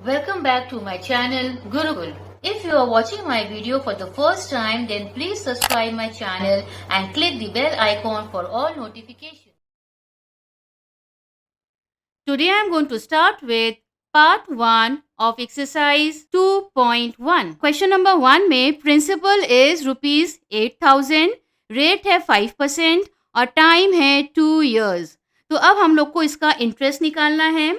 Welcome back to my channel Gurukul. If you are watching my video for the first time, then please subscribe my channel and click the bell icon for all notifications. Today I am going to start with part 1 of exercise 2.1. Question number 1 में principal is rupees 8,000, rate है 5% और time है 2 years. तो अब हम लोग को इसका interest निकालना है.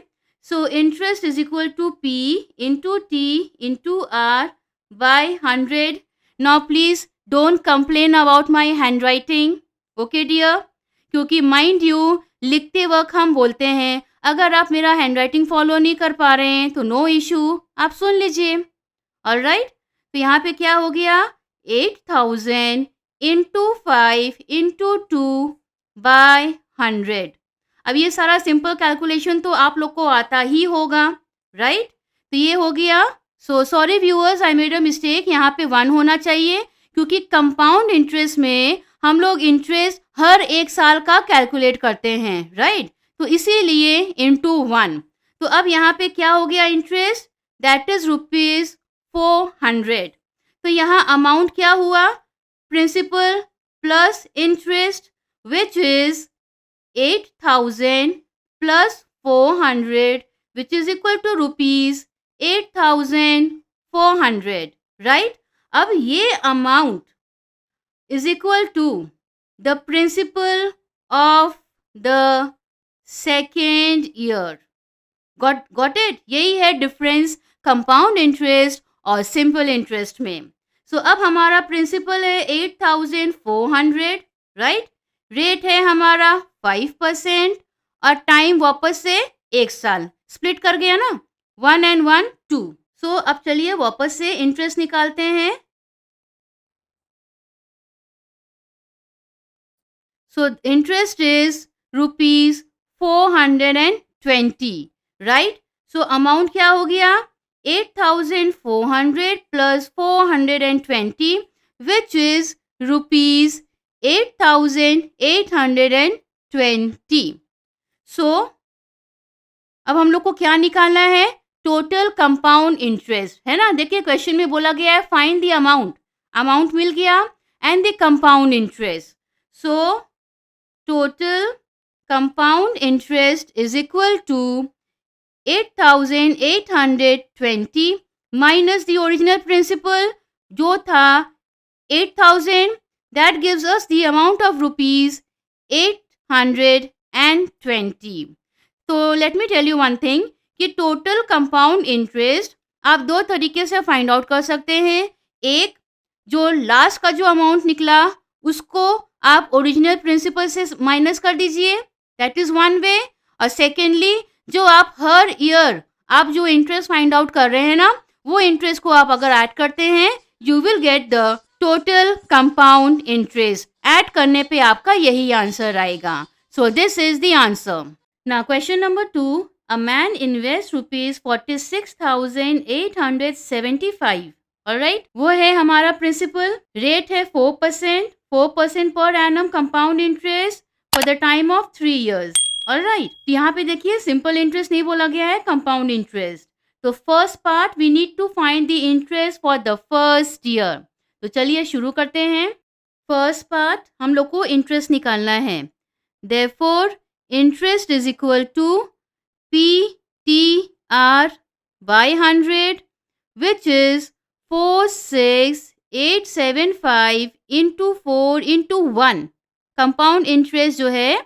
So interest is equal to P into T into R by 100. Now please don't complain about my handwriting. Okay dear? क्योंकि mind you लिखते वक्त हम बोलते हैं अगर आप मेरा हैंडराइटिंग फॉलो नहीं कर पा रहे हैं तो नो इशू, आप सुन लीजिए. ऑलराइट, तो यहाँ पे क्या हो गया 8,000 इंटू 5 इंटू 2 बाय 100. अब ये सारा सिंपल कैलकुलेशन तो आप लोग को आता ही होगा, राइट? तो ये हो गया. So sorry viewers, I made a mistake. यहाँ पे 1 होना चाहिए क्योंकि कंपाउंड इंटरेस्ट में हम लोग इंटरेस्ट हर एक साल का कैलकुलेट करते हैं, राइट? तो इसीलिए इंटू 1. तो अब यहाँ पे क्या हो गया इंटरेस्ट, दैट इज रुपीज 400. तो यहाँ अमाउंट क्या हुआ, principal plus interest which is 8,000 plus 400 which is equal to rupees 8,400, right? अब ये amount is equal to the principal of the second year. Got it? यही है difference compound interest और simple interest में. So अब हमारा principal है 8,400, right? Rate है हमारा 5% और टाइम वापस से 1 साल. स्प्लिट कर गया ना, 1 and 1 2. सो अब चलिए वापस से इंटरेस्ट निकालते हैं. So interest is rupees 420, right? So amount क्या हो गया 8,400 प्लस 420 विच इज रुपीज 8,820. सो अब हम लोग को क्या निकालना है, टोटल कंपाउंड इंटरेस्ट, है ना? देखिए क्वेश्चन में बोला गया है फाइंड द अमाउंट. अमाउंट मिल गया and the compound interest. So total compound interest is equal to 8,820 minus the original principal जो था 8,000. That gives us the amount of rupees 820. So let me tell you one thing कि total compound interest आप 2 तरीके से find out कर सकते हैं. एक, जो लास्ट का जो अमाउंट निकला उसको आप ओरिजिनल प्रिंसिपल से माइनस कर दीजिए, दैट इज वन वे. और सेकेंडली, जो आप हर ईयर आप जो इंटरेस्ट फाइंड आउट कर रहे हैं ना, वो इंटरेस्ट को आप अगर ऐड करते हैं you will get the total compound interest. Add करने पे आपका यही आंसर आएगा. So this is the answer. Now question number 2, a man invest rupees 46,875. Alright, वो है हमारा प्रिंसिपल. रेट है 4% per annum compound interest for the time of 3 years. Alright, यहाँ पे देखिए सिंपल इंटरेस्ट नहीं बोला गया है, कंपाउंड इंटरेस्ट. तो first part we need to find the interest for the first year. तो चलिए शुरू करते हैं. फर्स्ट पार्ट हम लोग को इंटरेस्ट निकालना है. Therefore interest is equal to PTR by 100 which is 46,875 into 4 into 1. Compound interest जो है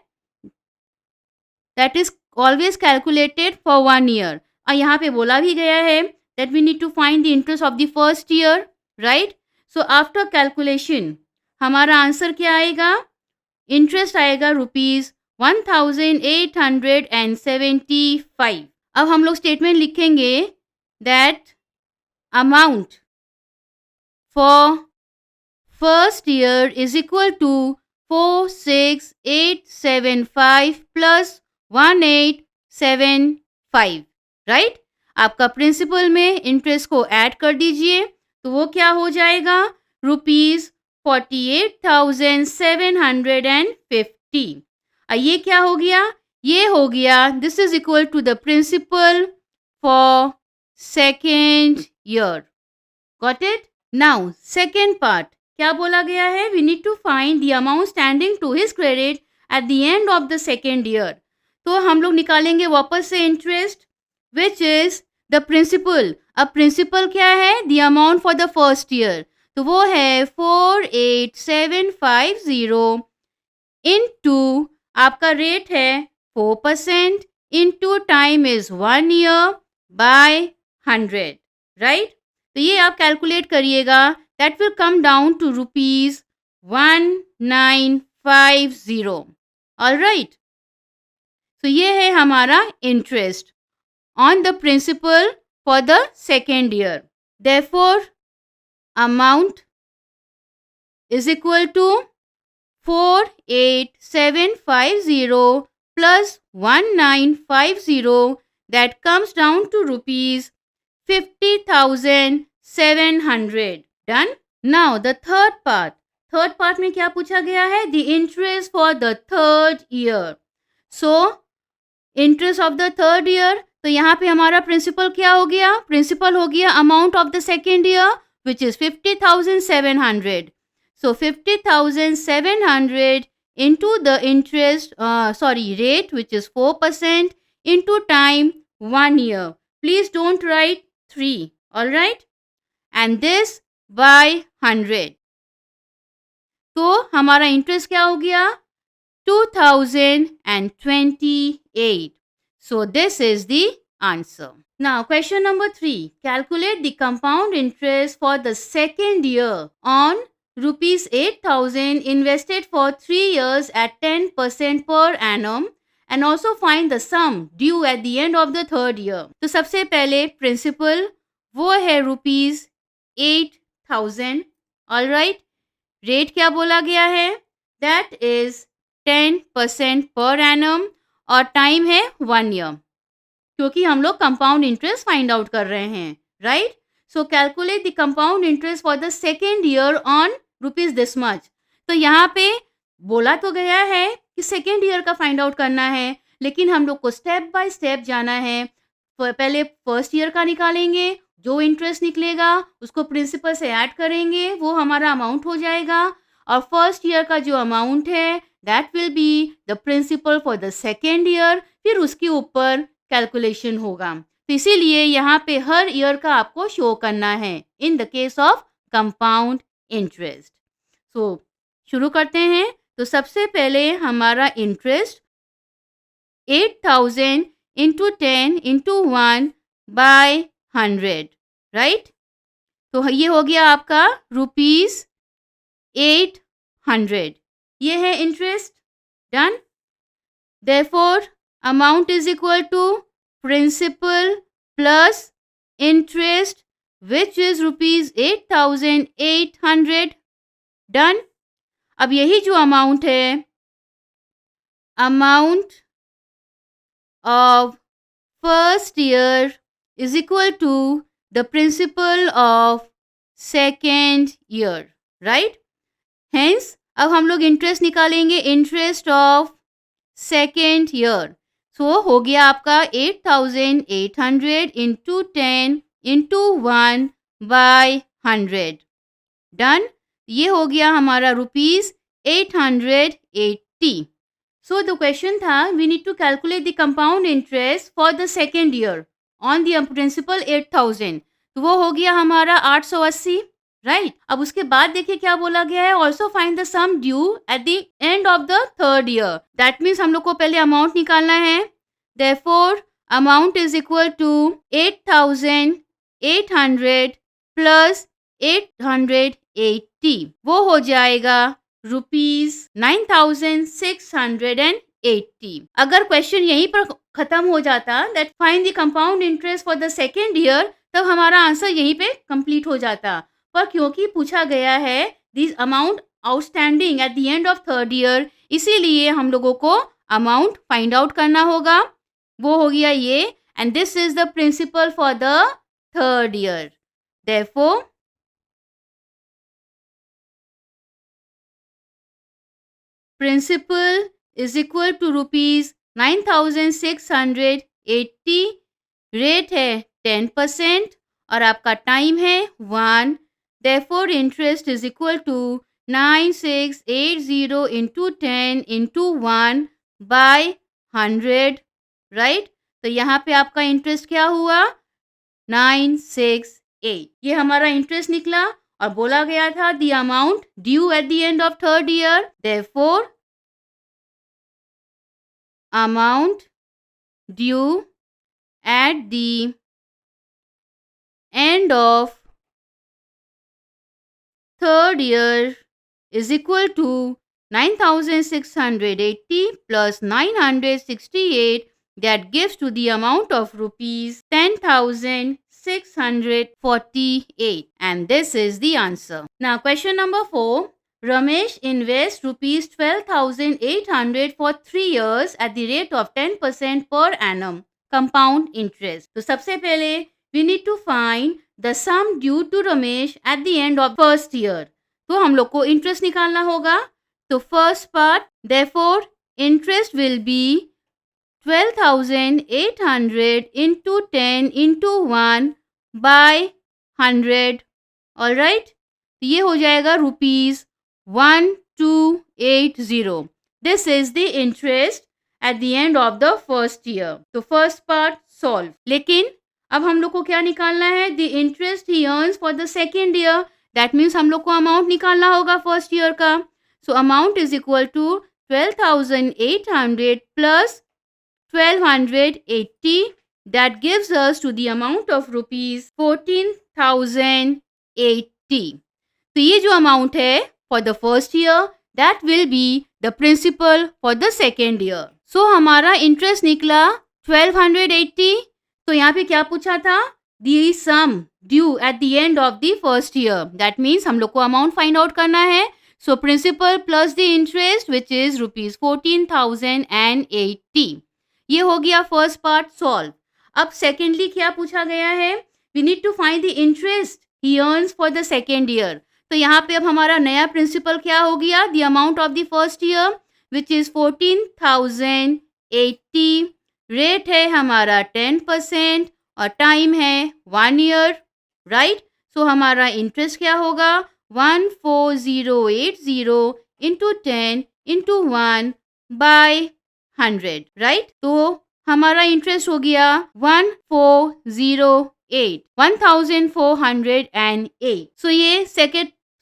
that is always calculated for 1 year. और यहाँ पे बोला भी गया है that we need to find the interest of the first year, right? So after calculation हमारा आंसर क्या आएगा, इंटरेस्ट आएगा रुपीज 1,875. अब हम लोग स्टेटमेंट लिखेंगे that amount for first year is equal to 46,875 plus 1,875, right? आपका प्रिंसिपल में इंटरेस्ट को ऐड कर दीजिए तो वो क्या हो जाएगा, रुपीज 48,750. ये क्या हो गया, ये हो गया this is equal to the principal for second year. Got it? Now, second part. क्या बोला गया है? We need to find the amount standing to his credit at the end of the second year. तो हम लोग निकालेंगे वापस से interest, which is the principal. अब principal क्या है? The amount for the first year. तो वो है 48750 into आपका रेट है 4% into time is 1 year by 100. Right? तो ये आप कैलकुलेट करिएगा. That will come down to ₹1950. Alright. तो ये है हमारा interest on the principal for the second year. Therefore amount is equal to 48750 plus 1950. That comes down to rupees 50,700. Done? Now the third part. Third part में क्या पूछा गया है? The interest for the third year. So interest of the third year. तो यहाँ पे हमारा principal क्या हो गया? Principal हो गया amount of the second year, which is 50,700. So 50,700 into the interest, rate, which is 4% into time 1 year. Please don't write 3. All right? And this by 100. तो हमारा इंटरेस्ट क्या हो गया? 2028. So this is the answer. Now question number 3. Calculate the compound interest for the second year on rupees 8,000 invested for 3 years at 10% per annum and also find the sum due at the end of the third year. तो सबसे पहले principal वो है rupees 8,000. Alright. Rate क्या बोला गया है? That is 10% per annum और टाइम है 1 ईयर, क्योंकि हम लोग कंपाउंड इंटरेस्ट फाइंड आउट कर रहे हैं. Right. So calculate the compound interest for the second year on rupees this much. तो यहाँ पे बोला तो गया है कि सेकेंड ईयर का फाइंड आउट करना है, लेकिन हम लोग को स्टेप बाय स्टेप जाना है. पहले फर्स्ट ईयर का निकालेंगे. जो इंटरेस्ट निकलेगा उसको प्रिंसिपल से ऐड करेंगे, वो हमारा अमाउंट हो जाएगा. और फर्स्ट ईयर का जो अमाउंट है that will be the principal for the second year. फिर उसके ऊपर कैलकुलेशन होगा. तो इसीलिए यहाँ पे हर ईयर का आपको शो करना है in the case of compound interest. So शुरू करते हैं. तो सबसे पहले हमारा interest 8,000 into 10 into 1 by 100. Right. तो ये हो गया आपका रुपीज 800. ये है interest. Done. Therefore amount is equal to principal plus interest which is rupees 8,800. Done. अब यही जो अमाउंट है, amount of first year is equal to the principal of second year. Right? Hence, अब हम लोग इंटरेस्ट निकालेंगे. Interest of second year. So हो गया आपका 8,800 इंटू 10 इंटू 1 बाय 100. डन. ये हो गया हमारा रुपीज 880. सो द क्वेश्चन था we need to calculate the compound interest for the second year on the principal 8,000. तो वो हो गया हमारा 880. राइट. अब उसके बाद देखिए क्या बोला गया है. Also find the sum due at the end of the third year. That means हम लोग को पहले अमाउंट निकालना है. Therefore amount is equal to 8,800 plus 880. वो हो जाएगा रुपीज 9,680. अगर क्वेश्चन यहीं पर खत्म हो जाता that find the compound interest for the second year, तब हमारा आंसर यहीं पे कंप्लीट हो जाता. पर क्योंकि पूछा गया है this amount outstanding at the end of third year, इसीलिए हम लोगों को अमाउंट फाइंड आउट करना होगा. वो हो गया ये. And this is the principal for the third year. Therefore principal is equal to rupees 9,680. Rate है 10% और आपका टाइम है 1. Therefore, interest is equal to 9680 into 10 into 1 by 100, right? तो यहाँ पे आपका इंटरेस्ट क्या हुआ? 968. ये हमारा इंटरेस्ट निकला और बोला गया था the amount due at the end of third year. Therefore amount due at the end of third year is equal to 9680 plus 968, that gives to the amount of rupees 10,648, and this is the answer. Now question number 4. Ramesh invests rupees 12,800 for 3 years at the rate of 10% per annum compound interest. तो सबसे पहले we need to find the sum due to Ramesh at the end of first year. तो हम लोग को interest निकालना होगा. तो first part, therefore interest will be 12,800 into 10 into 1 by 100. Alright, तो ये हो जाएगा ₹1280. This is the interest at the end of the first year. तो first part solve. लेकिन अब हम लोग को क्या निकालना है? The interest he earns for the second year. That means हम लोग को अमाउंट निकालना होगा फर्स्ट ईयर का. So amount is equal to 12,800 plus 1,280. That gives us to the amount of rupees 14,080. तो ये जो अमाउंट है for the first year, that will be the principal for the second year. So हमारा interest निकला 1280. तो यहाँ पे क्या पूछा था? The sum due at the end of the first year. That means हम लोग को अमाउंट फाइंड आउट करना है. So principal plus the interest, which is rupees 14,080. ये हो गया फर्स्ट पार्ट सॉल्व. अब सेकेंडली क्या पूछा गया है? We need to find the interest he earns for the second year. तो यहाँ पे अब हमारा नया प्रिंसिपल क्या हो गया? The amount of the first year, which is 14,080. Rate है हमारा 10% और टाइम है 1 ईयर, राइट? सो हमारा इंटरेस्ट क्या होगा? 14,080 into 10 into 1 by 100, राइट? तो हमारा इंटरेस्ट हो गया 1408. सो ये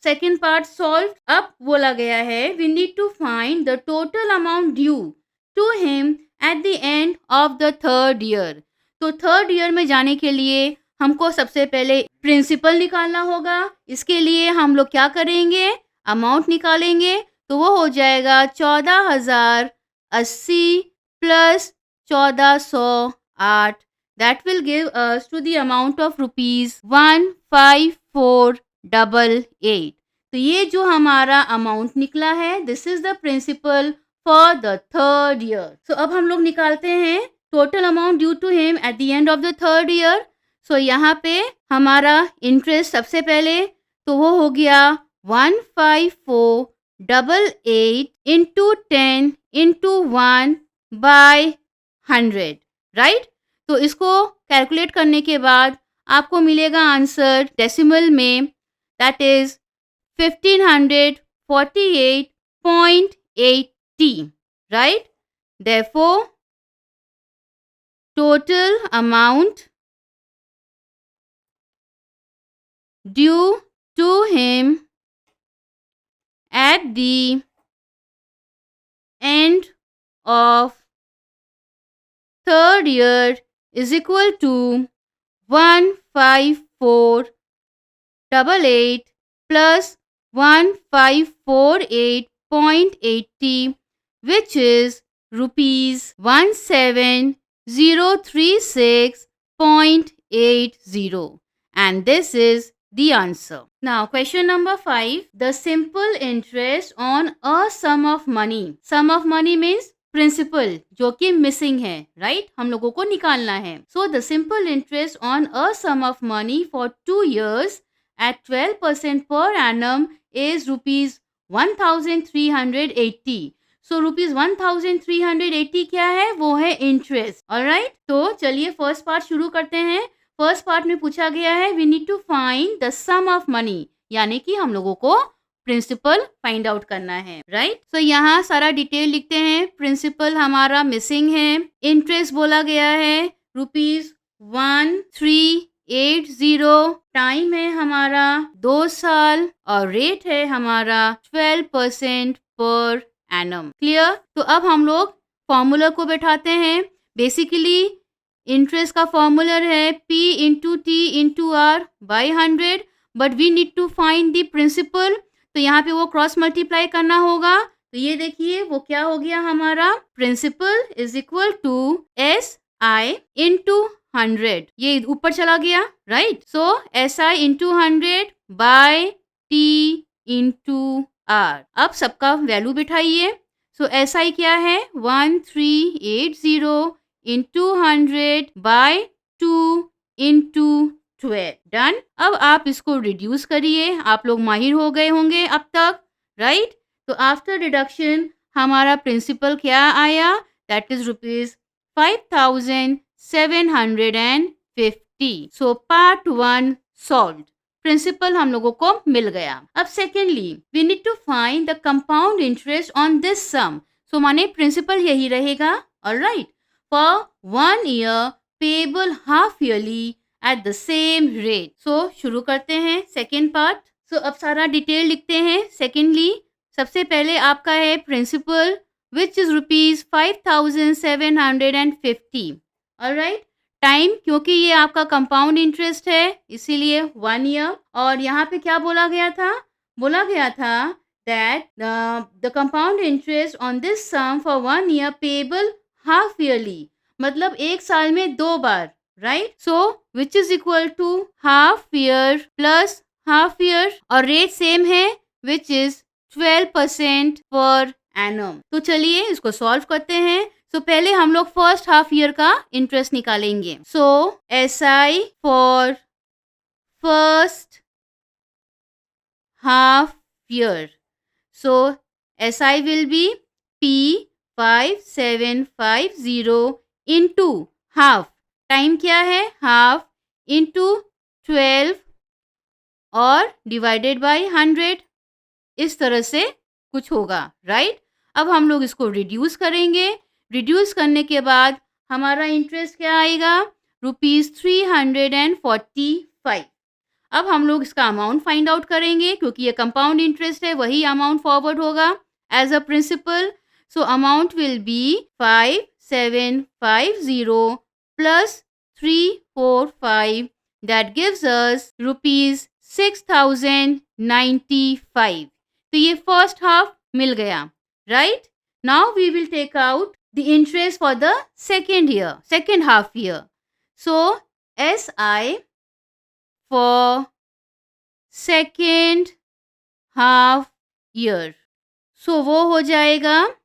सेकेंड पार्ट सॉल्व. अब बोला गया है we need to find the total amount due to him at the end of the third year. तो थर्ड ईयर में जाने के लिए हमको सबसे पहले प्रिंसिपल निकालना होगा. इसके लिए हम लोग क्या करेंगे? अमाउंट निकालेंगे. तो वो हो जाएगा 14,080 plus 1408. That will give us to the amount of rupees 15488. तो ये जो हमारा अमाउंट निकला है, this is the principal for the third year. So अब हम लोग निकालते हैं total amount due to him at the end of the third year. So यहाँ पे हमारा इंटरेस्ट सबसे पहले तो वो हो गया 15488 इंटू 10 इंटू 1 बाय 100, राइट? तो इसको कैलकुलेट करने के बाद आपको मिलेगा आंसर डेसिमल में, that is 1548.80, right? Therefore total amount due to him at the end of third year is equal to 15488 plus 1548.80, which is rupees 17036.80, and this is the answer. Now question number 5. The simple interest on a sum of money. Sum of money means principal जो कि missing है, right? हम लोगों को निकालना है. So the simple interest on a sum of money for 2 years at 12% per annum is rupees 1,380. So rupees 1,380 क्या है? वो है इंटरेस्ट. ऑलराइट, तो चलिए फर्स्ट पार्ट शुरू करते हैं. फर्स्ट पार्ट में पूछा गया है we need to find the sum of money, यानी कि हम लोगों को प्रिंसिपल फाइंड आउट करना है, राइट। सो यहाँ सारा डिटेल लिखते हैं। प्रिंसिपल हमारा मिसिंग है, इंटरेस्ट बोला गया है ₹1380, टाइम है हमारा 2 साल और रेट है हमारा 12% पर एनम। क्लियर। तो अब हम लोग फॉर्मूला को बैठाते हैं। बेसिकली इंटरेस्ट का फॉर्मूला है P into T into R by 100, but we need to find the principal, तो यहाँ पे वो क्रॉस मल्टीप्लाई करना होगा। तो ये देखिए वो क्या हो गया हमारा, principal is equal to SI into 100, ये ऊपर चला गया, right. So SI into 100 by T into R. अब सबका वैल्यू बिठाइए। सो SI क्या है 1380 इंटू 100 बाय 2 इंटू 12। डन। अब आप इसको रिड्यूस करिए, आप लोग माहिर हो गए होंगे अब तक, राइट। तो आफ्टर रिडक्शन हमारा प्रिंसिपल क्या आया, that is ₹5,750। So part 1 solved, principal हम लोगों को मिल गया। अब secondly we need to find the compound interest on this sum. So माने प्रिंसिपल यही रहेगा, alright, for 1 year payable half yearly at the same rate. So शुरू करते हैं सेकेंड पार्ट। सो अब सारा डिटेल लिखते हैं। सेकेंडली सबसे पहले आपका है principal which is ₹5,750, alright. Time, क्योंकि ये आपका कंपाउंड इंटरेस्ट है इसीलिए 1 ईयर। और यहाँ पे क्या बोला गया था, that the compound interest on this sum for 1 year payable half yearly, मतलब 1 साल में 2 बार, right. So which is equal to half year plus half year, और रेट सेम है विच इज 12% पर एनम। तो चलिए इसको सॉल्व करते हैं। सो पहले हम लोग फर्स्ट हाफ ईयर का इंटरेस्ट निकालेंगे। सो SI for first half year, so SI will be P5750 into half, time क्या है हाफ, इंटू 12 और डिवाइडेड बाय 100, इस तरह से कुछ होगा, राइट। अब हम लोग इसको रिड्यूस करेंगे। रिड्यूस करने के बाद हमारा इंटरेस्ट क्या आएगा, ₹345। अब हम लोग इसका अमाउंट फाइंड आउट करेंगे, क्योंकि ये कंपाउंड इंटरेस्ट है, वही अमाउंट फॉरवर्ड होगा as a principal. So amount will be 5750 plus 345, that gives us ₹6,095। तो ये फर्स्ट हाफ मिल गया, right. Now we will take out the interest for the second half year. So SI for second half year, so वो हो जाएगा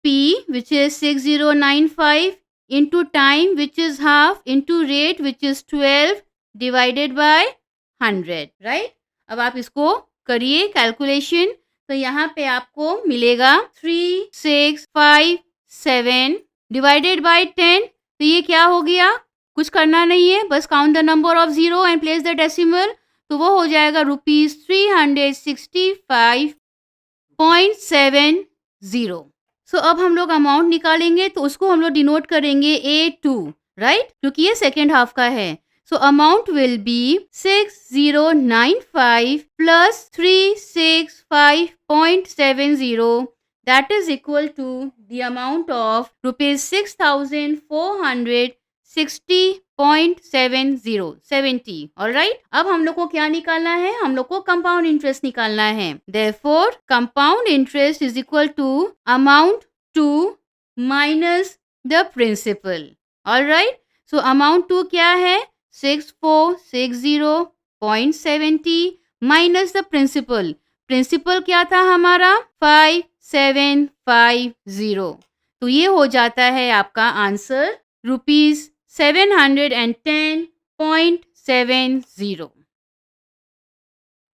P which is 6095 into time which is half into rate which is 12 divided by 100, right. अब आप इसको करिए calculation. तो यहाँ पे आपको मिलेगा 3657 डिवाइडेड बाय 10। तो ये क्या हो गया, कुछ करना नहीं है, बस count the number of zero and place the decimal. तो वो हो जाएगा ₹365.70। सो अब हम लोग अमाउंट निकालेंगे, तो उसको हम लोग डिनोट करेंगे A2, राइट, क्योंकि ये सेकेंड हाफ का है। So amount will be 6095 plus 365.70, that is equal to the amount of ₹6,460.70, alright। अब हम लोग को क्या निकालना है, हम लोग को कंपाउंड इंटरेस्ट निकालना है। Therefore compound interest is equal to amount to minus the principal, alright। So amount to क्या है, 6460.70 माइनस द प्रिंसिपल क्या था हमारा 5750। तो ये हो जाता है आपका answer ₹710.70।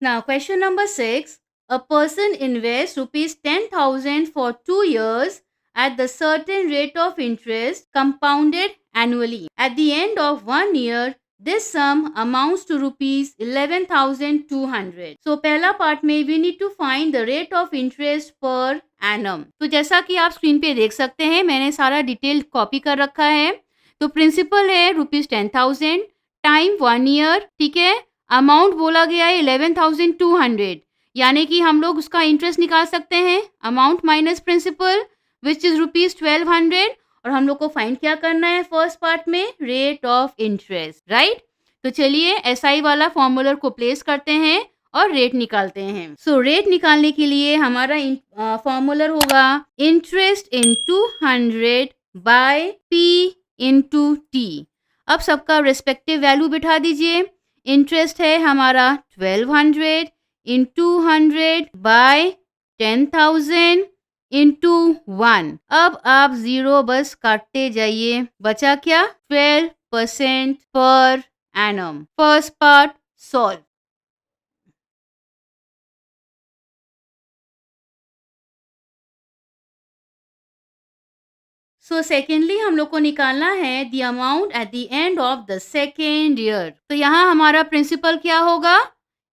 Now question number 6, a person invest ₹10,000 for 2 years at the certain rate of interest compounded annually. At the end of 1 year, this sum amounts to rupees 11,200. So पहला पार्ट में we need to find the rate of interest per annum. तो जैसा कि आप screen पे देख सकते हैं, मैंने सारा डिटेल कॉपी कर रखा है. तो प्रिंसिपल है रुपीज 10,000, टाइम 1 ईयर, ठीक है. अमाउंट बोला गया है 11,200, यानी कि हम लोग उसका इंटरेस्ट निकाल सकते हैं. Amount minus principal which is rupees 1,200, और हम लोग को फाइंड क्या करना है फर्स्ट पार्ट में, रेट ऑफ इंटरेस्ट, राइट. तो चलिए एसआई वाला फॉर्मूलर को प्लेस करते हैं और रेट निकालते हैं. सो रेट निकालने के लिए हमारा फॉर्मूलर होगा interest in 200 by P into T. अब सबका रेस्पेक्टिव वैल्यू बिठा दीजिए. इंटरेस्ट है हमारा 1200 इंटू 100 बाय 10,000 इंटू 1. अब आप जीरो बस काटते जाइए. बचा क्या, 12% per annum. First part solve. So secondly हम लोग को निकालना है the amount at the end of the second year. तो यहाँ हमारा प्रिंसिपल क्या होगा,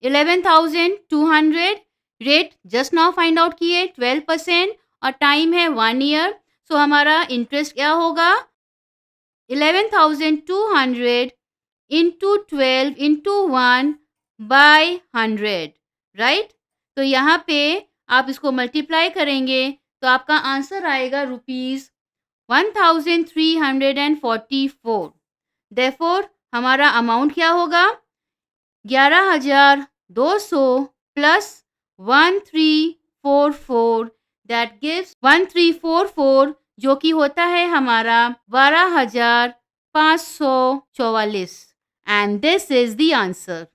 11,200. Rate just now find out किए 12%, और टाइम है 1 ईयर. सो हमारा इंटरेस्ट क्या होगा, 11,200 इंटू 12 इंटू 1 बाय 100, राइट. तो यहाँ पे आप इसको मल्टीप्लाई करेंगे तो आपका आंसर आएगा रुपीज 1,344. देयरफॉर हमारा अमाउंट क्या होगा, 11,200 प्लस 1,344, दैट गिव्स 1,344, जो कि होता है हमारा 12,544. And this is the answer.